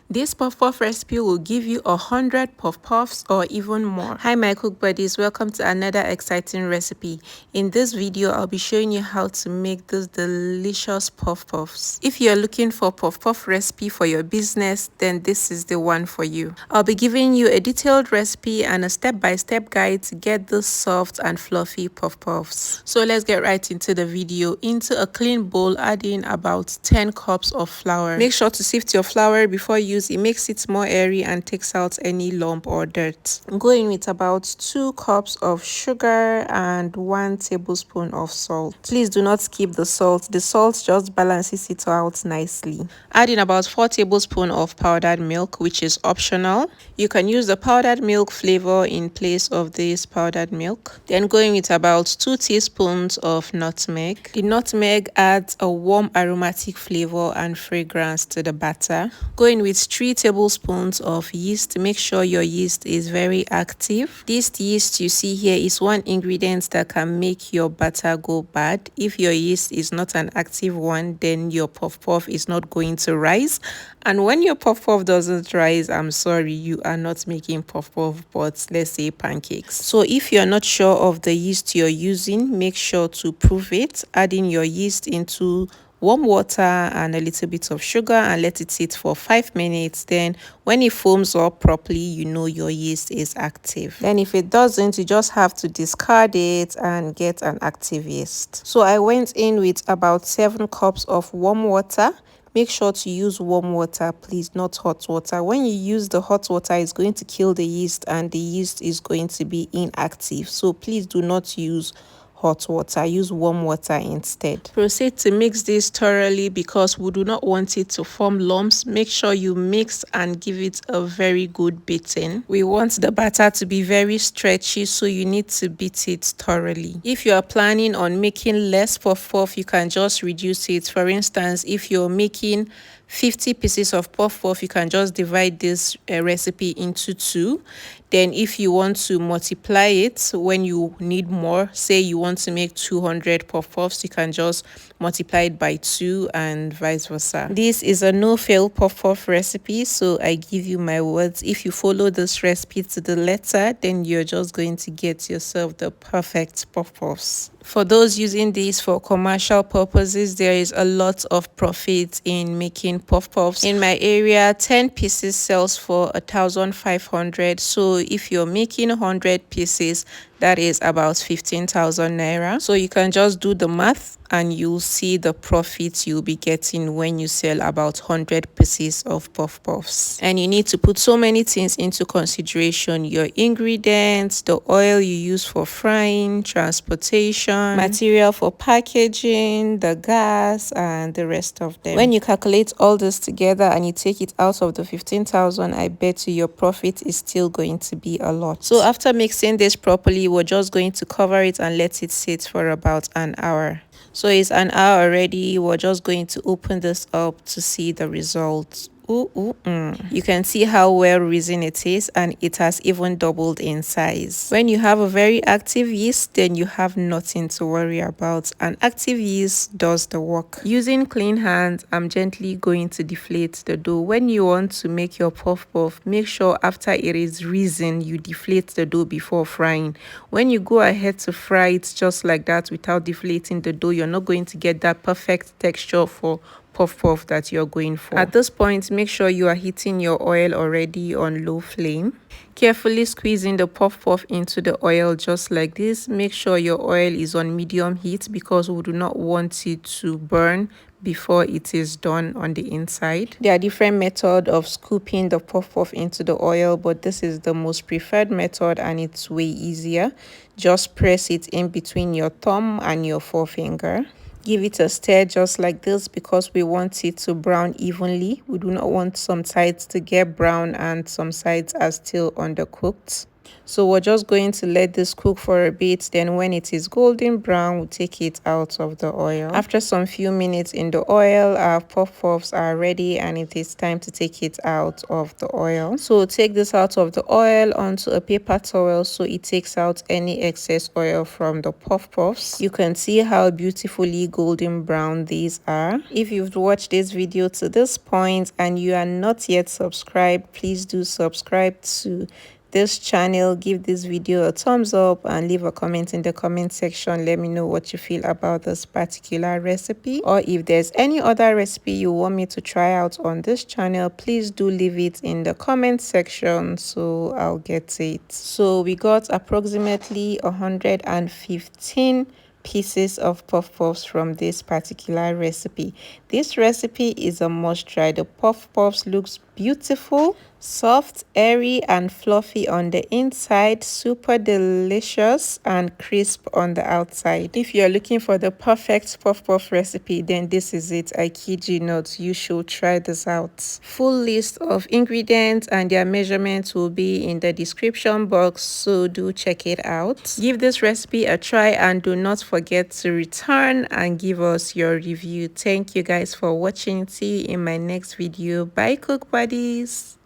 This puff-puff recipe will give you 100 puff-puffs or even more. Hi my cook buddies, welcome to another exciting recipe. In this video, I'll be showing you how to make these delicious puff-puffs. If you're looking for puff-puff recipe for your business, then this is the one for you. I'll be giving you a detailed recipe and a step-by-step guide to get these soft and fluffy puff-puffs. So let's get right into the video. Into a clean bowl, add in about 10 cups of flour. Make sure to sift your flour before you it makes it more airy and takes out any lump or dirt. I'm going with about 2 cups of sugar and 1 tablespoon of salt. Please do not skip the salt. The salt just balances it out nicely. Add in about 4 tablespoons of powdered milk, which is optional. You can use the powdered milk flavor in place of this powdered milk. Then going with about 2 teaspoons of nutmeg. The nutmeg adds a warm aromatic flavor and fragrance to the batter. Going with 3 tablespoons of yeast. Make sure your yeast is very active. This yeast you see here is one ingredient that can make your batter go bad. If your yeast is not an active one, then your puff-puff is not going to rise. And when your puff-puff doesn't rise, I'm sorry, you are not making puff-puff, but let's say pancakes. So if you're not sure of the yeast you're using, make sure to prove it. Adding your yeast into warm water and a little bit of sugar and let it sit for 5 minutes. Then when it foams up properly, you know your yeast is active. Then if it doesn't, you just have to discard it and get an active yeast. So I went in with about 7 cups of warm water. Make sure to use warm water, please, not hot water. When you use the hot water, it's going to kill the yeast and the yeast is going to be inactive. So please do not use hot water, use warm water instead. Proceed to mix this thoroughly because we do not want it to form lumps. Make sure you mix and give it a very good beating. We want the batter to be very stretchy, so you need to beat it thoroughly. If you are planning on making less puff-puff, you can just reduce it. For instance, if you're making 50 pieces of puff-puff, you can just divide this recipe into 2. Then if you want to multiply it when you need more, say you want to make 200 puff-puffs, you can just multiply it by 2 and vice versa. This is a no-fail puff-puff recipe, so I give you my words. If you follow this recipe to the letter, then you're just going to get yourself the perfect puff-puffs. For those using these for commercial purposes, there is a lot of profit in making puff-puffs. In my area, 10 pieces sells for 1,500. So if you're making 100 pieces, that is about 15,000 naira. So you can just do the math and you'll see the profit you'll be getting when you sell about 100 pieces of puff-puffs. And you need to put so many things into consideration: your ingredients, the oil you use for frying, transportation, material for packaging, the gas, and the rest of them. When you calculate all this together and you take it out of the 15,000, I bet you your profit is still going to be a lot. So after mixing this properly, we're just going to cover it and let it sit for about an hour. So it's an hour already. We're just going to open this up to see the results. You can see how well risen it is, and it has even doubled in size. When you have a very active yeast, then you have nothing to worry about. An active yeast does the work. Using clean hands, I'm gently going to deflate the dough. When you want to make your puff-puff, make sure after it is risen, you deflate the dough before frying. When you go ahead to fry it just like that without deflating the dough, you're not going to get that perfect texture for puff-puff that you're going for. At this point, make sure you are heating your oil already on low flame. Carefully squeezing the puff-puff into the oil just like this. Make sure your oil is on medium heat because we do not want it to burn before it is done on the inside. There are different methods of scooping the puff-puff into the oil, but this is the most preferred method and it's way easier. Just press it in between your thumb and your forefinger. Give it a stir just like this because we want it to brown evenly. We do not want some sides to get brown and some sides are still undercooked. So we're just going to let this cook for a bit. Then when it is golden brown, we'll take it out of the oil. After some few minutes in the oil, our puff puffs are ready and it is time to take it out of the oil. So take this out of the oil onto a paper towel so it takes out any excess oil from the puff puffs. You can see how beautifully golden brown these are. If you've watched this video to this point and you are not yet subscribed, please do subscribe to this channel. Give this video a thumbs up and leave a comment in the comment section. Let me know what you feel about this particular recipe, or if there's any other recipe you want me to try out on this channel, please do leave it in the comment section so I'll get it. So we got approximately 115 pieces of puff puffs from this particular recipe. This recipe is a must try. The puff puffs looks beautiful, soft, airy and fluffy on the inside, super delicious and crisp on the outside. If you're looking for the perfect puff puff recipe, then this is it. I kid you not, you should try this out. Full list of ingredients and their measurements will be in the description box, so do check it out. Give this recipe a try and do not forget to return and give us your review. Thank you guys for watching. See you in my next video. Bye, cook buddies.